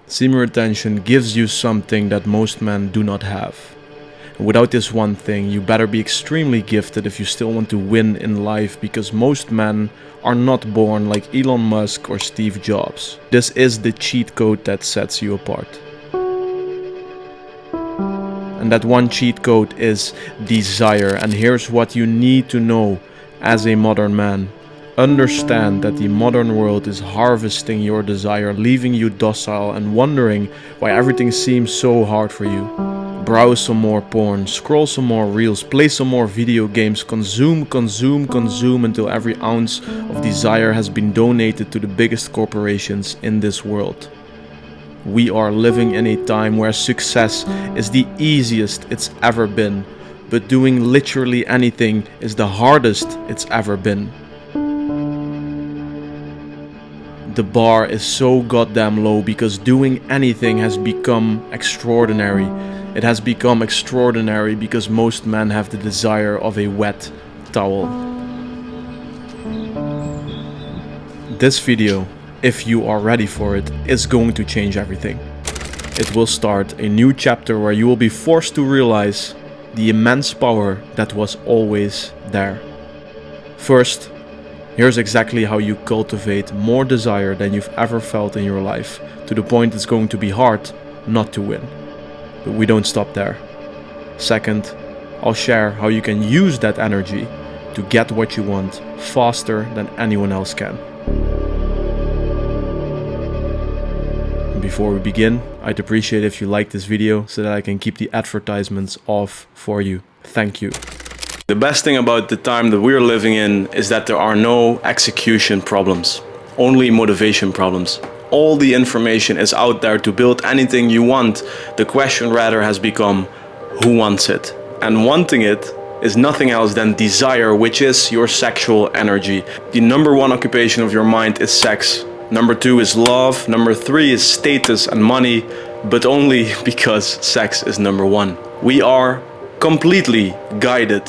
Semen retention gives you something that most men do not have. And without this one thing, you better be extremely gifted if you still want to win in life, because most men are not born like Elon Musk or Steve Jobs. This is the cheat code that sets you apart. And that one cheat code is desire. And here's what you need to know as a modern man. Understand that the modern world is harvesting your desire, leaving you docile and wondering why everything seems so hard for you. Browse some more porn, scroll some more reels, play some more video games, consume until every ounce of desire has been donated to the biggest corporations in this world. We are living in a time where success is the easiest it's ever been, but doing literally anything is the hardest it's ever been. The bar is so goddamn low because doing anything has become extraordinary. It has become extraordinary because most men have the desire of a wet towel. This video, if you are ready for it, is going to change everything. It will start a new chapter where you will be forced to realize the immense power that was always there. First, here's exactly how you cultivate more desire than you've ever felt in your life, to the point it's going to be hard not to win. But we don't stop there. Second, I'll share how you can use that energy to get what you want faster than anyone else can. And before we begin, I'd appreciate if you like this video so that I can keep the advertisements off for you. Thank you. The best thing about the time that we're living in is that there are no execution problems, only motivation problems. All the information is out there to build anything you want. The question rather has become, who wants it? And wanting it is nothing else than desire, which is your sexual energy. The number one occupation of your mind is sex. Number two is love. Number three is status and money, but only because sex is number one. We are completely guided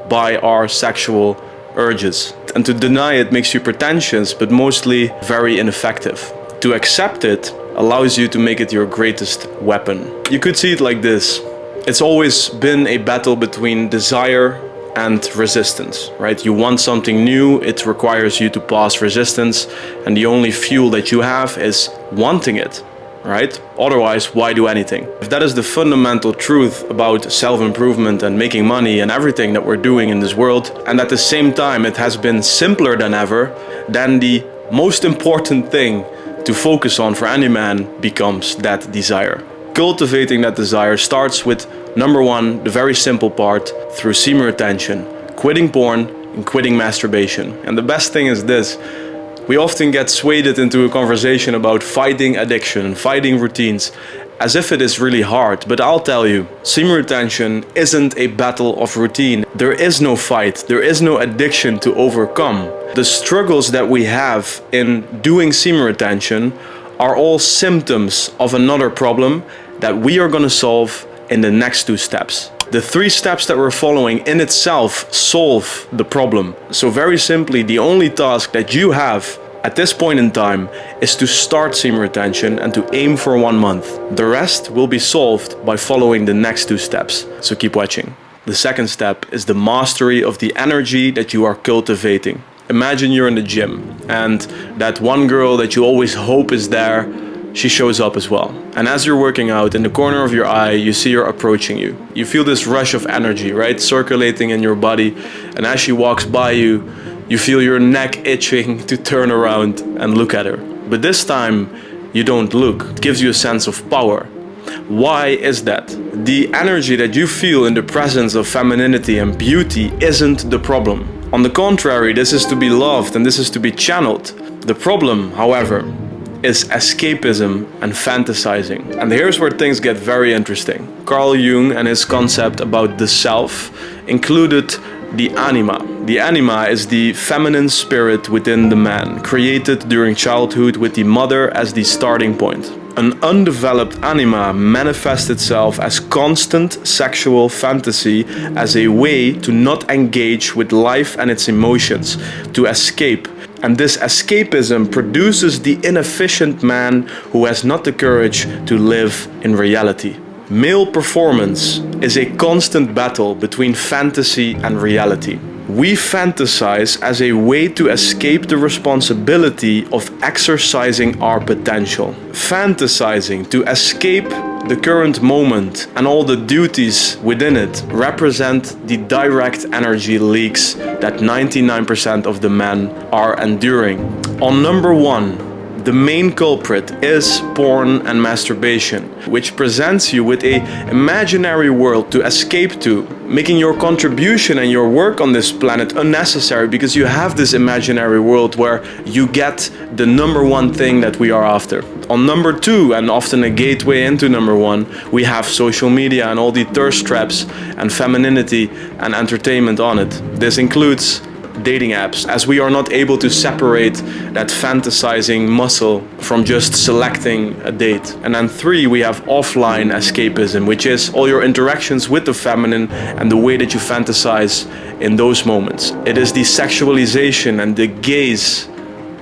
by our sexual urges. And to deny it makes you pretentious, but mostly very ineffective. To accept it allows you to make it your greatest weapon. You could see it like this. It's always been a battle between desire and resistance, right? You want something new, it requires you to pass resistance, and the only fuel that you have is wanting it. Right? Otherwise, why do anything? If that is the fundamental truth about self-improvement and making money and everything that we're doing in this world, and at the same time it has been simpler than ever, then the most important thing to focus on for any man becomes that desire. Cultivating that desire starts with number one, the very simple part, through semen retention, quitting porn and quitting masturbation. And the best thing is this. We often get swayed into a conversation about fighting addiction, fighting routines, as if it is really hard. But I'll tell you, semen retention isn't a battle of routine. There is no fight, there is no addiction to overcome. The struggles that we have in doing semen retention are all symptoms of another problem that we are going to solve in the next two steps. The three steps that we're following in itself solve the problem. So very simply, the only task that you have at this point in time is to start semen retention and to aim for 1 month. The rest will be solved by following the next two steps. So keep watching. The second step is the mastery of the energy that you are cultivating. Imagine you're in the gym and that one girl that you always hope is there, she shows up as well. And as you're working out, in the corner of your eye, you see her approaching you. You feel this rush of energy, right? Circulating in your body. And as she walks by you, you feel your neck itching to turn around and look at her. But this time, you don't look. It gives you a sense of power. Why is that? The energy that you feel in the presence of femininity and beauty isn't the problem. On the contrary, this is to be loved and this is to be channeled. The problem, however, is escapism and fantasizing. And here's where things get very interesting. Carl Jung and his concept about the self included the anima. The anima is the feminine spirit within the man, created during childhood with the mother as the starting point. An undeveloped anima manifests itself as constant sexual fantasy as a way to not engage with life and its emotions, to escape. And this escapism produces the inefficient man who has not the courage to live in reality. Male performance is a constant battle between fantasy and reality. We fantasize as a way to escape the responsibility of exercising our potential. Fantasizing to escape the current moment and all the duties within it represent the direct energy leaks that 99% of the men are enduring. On number one, the main culprit is porn and masturbation, which presents you with an imaginary world to escape to, making your contribution and your work on this planet unnecessary because you have this imaginary world where you get the number one thing that we are after. On number two, and often a gateway into number one, we have social media and all the thirst traps and femininity and entertainment on it. This includes dating apps, as we are not able to separate that fantasizing muscle from just selecting a date. And then three, we have offline escapism, which is all your interactions with the feminine and the way that you fantasize in those moments. It is the sexualization and the gaze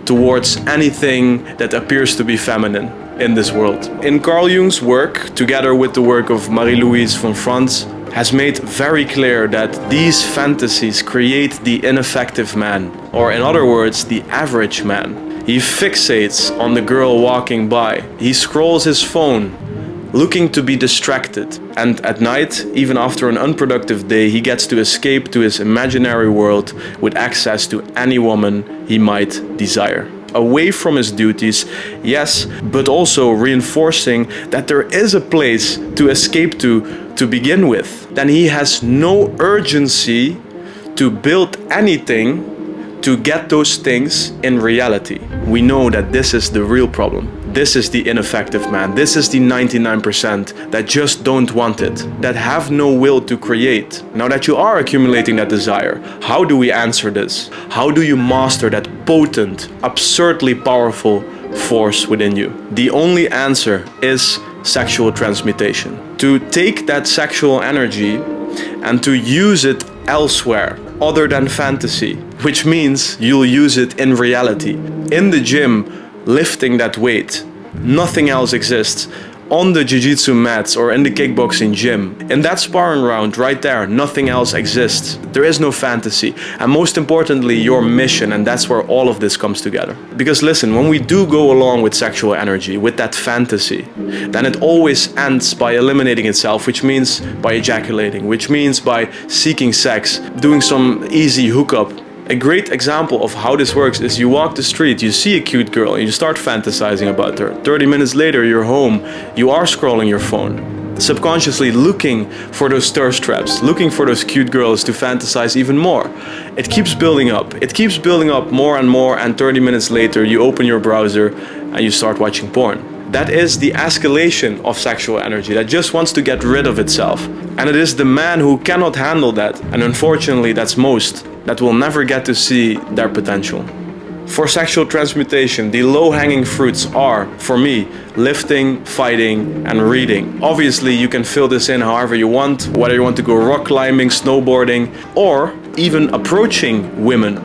towards anything that appears to be feminine in this world. In Carl Jung's work, together with the work of Marie-Louise von Franz, has made very clear that these fantasies create the ineffective man, or in other words, the average man. He fixates on the girl walking by. He scrolls his phone, looking to be distracted. And at night, even after an unproductive day, he gets to escape to his imaginary world with access to any woman he might desire. Away from his duties, yes, but also reinforcing that there is a place to escape to begin with. Then he has no urgency to build anything to get those things in reality. We know that this is the real problem. This is the ineffective man. This is the 99% that just don't want it, that have no will to create. Now that you are accumulating that desire, how do we answer this? How do you master that potent, absurdly powerful force within you? The only answer is sexual transmutation. To take that sexual energy and to use it elsewhere other than fantasy, which means you'll use it in reality. In the gym, lifting that weight, nothing else exists. On the jiu-jitsu mats or in the kickboxing gym, in that sparring round right there, nothing else exists. There is no fantasy. And most importantly, your mission, and that's where all of this comes together. Because listen, when we do go along with sexual energy, with that fantasy, then it always ends by eliminating itself, which means by ejaculating, which means by seeking sex, doing some easy hookup. A great example of how this works is you walk the street, you see a cute girl, and you start fantasizing about her. 30 minutes later, you're home, you are scrolling your phone, subconsciously looking for those thirst traps, looking for those cute girls to fantasize even more. It keeps building up. It keeps building up more and more, and 30 minutes later, you open your browser and you start watching porn. That is the escalation of sexual energy that just wants to get rid of itself. And it is the man who cannot handle that, and unfortunately that's most, that will never get to see their potential. For sexual transmutation, the low-hanging fruits are, for me, lifting, fighting, and reading. Obviously, you can fill this in however you want, whether you want to go rock climbing, snowboarding, or even approaching women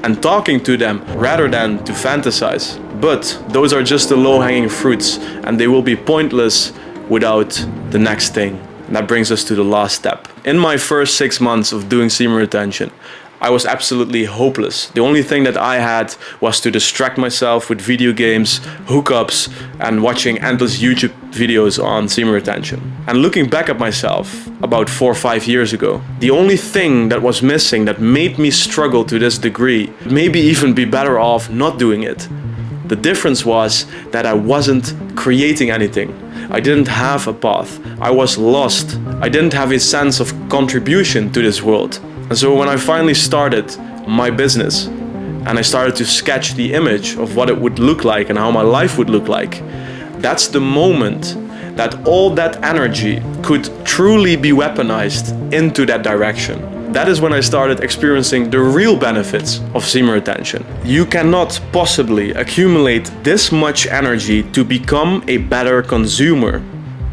and talking to them rather than to fantasize. But those are just the low-hanging fruits, and they will be pointless without the next thing. And that brings us to the last step. In my first 6 months of doing semen retention, I was absolutely hopeless. The only thing that I had was to distract myself with video games, hookups, and watching endless YouTube videos on semen retention. And looking back at myself about 4 or 5 years ago, the only thing that was missing that made me struggle to this degree, maybe even be better off not doing it. The difference was that I wasn't creating anything. I didn't have a path. I was lost. I didn't have a sense of contribution to this world. And so when I finally started my business and I started to sketch the image of what it would look like and how my life would look like, that's the moment that all that energy could truly be weaponized into that direction. That is when I started experiencing the real benefits of semen retention. You cannot possibly accumulate this much energy to become a better consumer.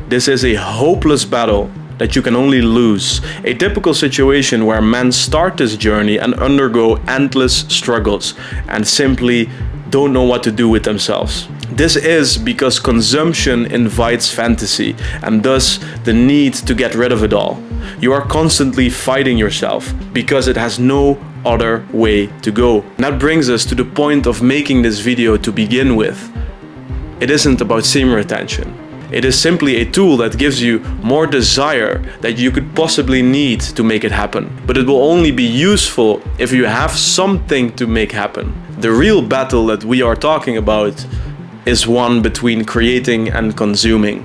This is a hopeless battle that you can only lose. A typical situation where men start this journey and undergo endless struggles and simply don't know what to do with themselves. This is because consumption invites fantasy and thus the need to get rid of it all. You are constantly fighting yourself because it has no other way to go. And that brings us to the point of making this video to begin with. It isn't about semen retention. It is simply a tool that gives you more desire that you could possibly need to make it happen. But it will only be useful if you have something to make happen. The real battle that we are talking about is one between creating and consuming.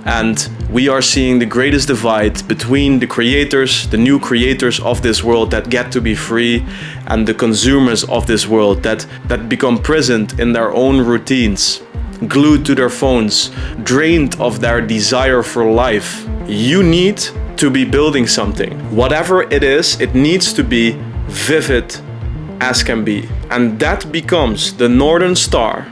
And we are seeing the greatest divide between the creators, the new creators of this world that get to be free, and the consumers of this world that become prisoned in their own routines, glued to their phones, drained of their desire for life. You need to be building something. Whatever it is, it needs to be vivid as can be. And that becomes the Northern Star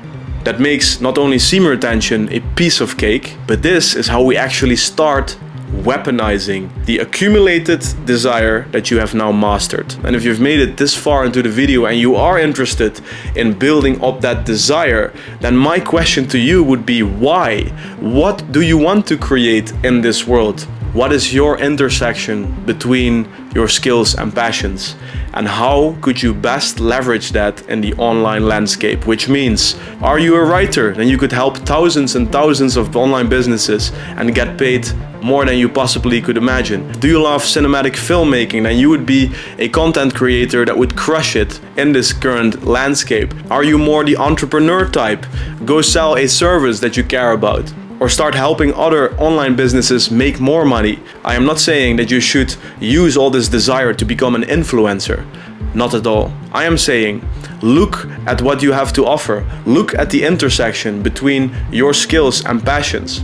that makes not only semen retention a piece of cake, but this is how we actually start weaponizing the accumulated desire that you have now mastered. And if you've made it this far into the video and you are interested in building up that desire, then my question to you would be why? What do you want to create in this world? What is your intersection between your skills and passions? And how could you best leverage that in the online landscape? Which means, are you a writer? Then you could help thousands and thousands of online businesses and get paid more than you possibly could imagine. Do you love cinematic filmmaking? Then you would be a content creator that would crush it in this current landscape. Are you more the entrepreneur type? Go sell a service that you care about, or start helping other online businesses make more money. I am not saying that you should use all this desire to become an influencer. Not at all. I am saying, look at what you have to offer. Look at the intersection between your skills and passions.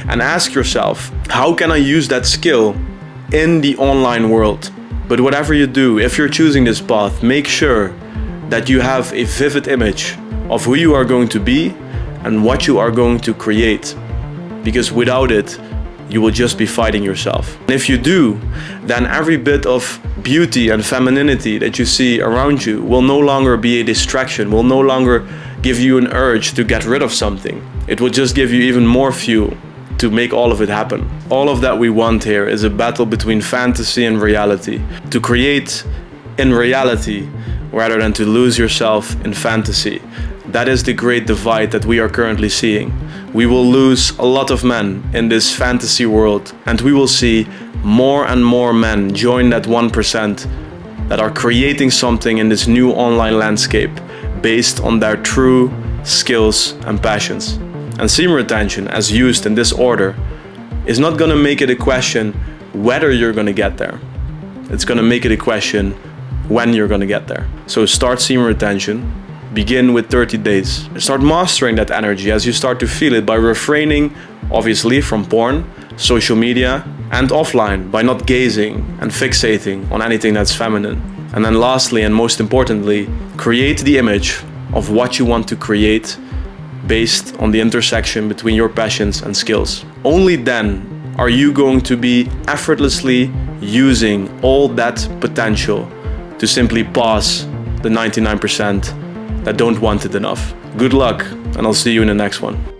And ask yourself, how can I use that skill in the online world? But whatever you do, if you're choosing this path, make sure that you have a vivid image of who you are going to be and what you are going to create. Because without it, you will just be fighting yourself. And if you do, then every bit of beauty and femininity that you see around you will no longer be a distraction, will no longer give you an urge to get rid of something. It will just give you even more fuel to make all of it happen. All of that we want here is a battle between fantasy and reality. To create in reality rather than to lose yourself in fantasy. That is the great divide that we are currently seeing. We will lose a lot of men in this fantasy world, and we will see more and more men join that 1% that are creating something in this new online landscape based on their true skills and passions. And semen retention, as used in this order, is not going to make it a question whether you're going to get there. It's going to make it a question when you're going to get there. So start semen retention. Begin with 30 days. Start mastering that energy as you start to feel it by refraining, obviously, from porn, social media, and offline, by not gazing and fixating on anything that's feminine. And then lastly, and most importantly, create the image of what you want to create based on the intersection between your passions and skills. Only then are you going to be effortlessly using all that potential to simply pass the 99% that don't want it enough. Good luck, and I'll see you in the next one.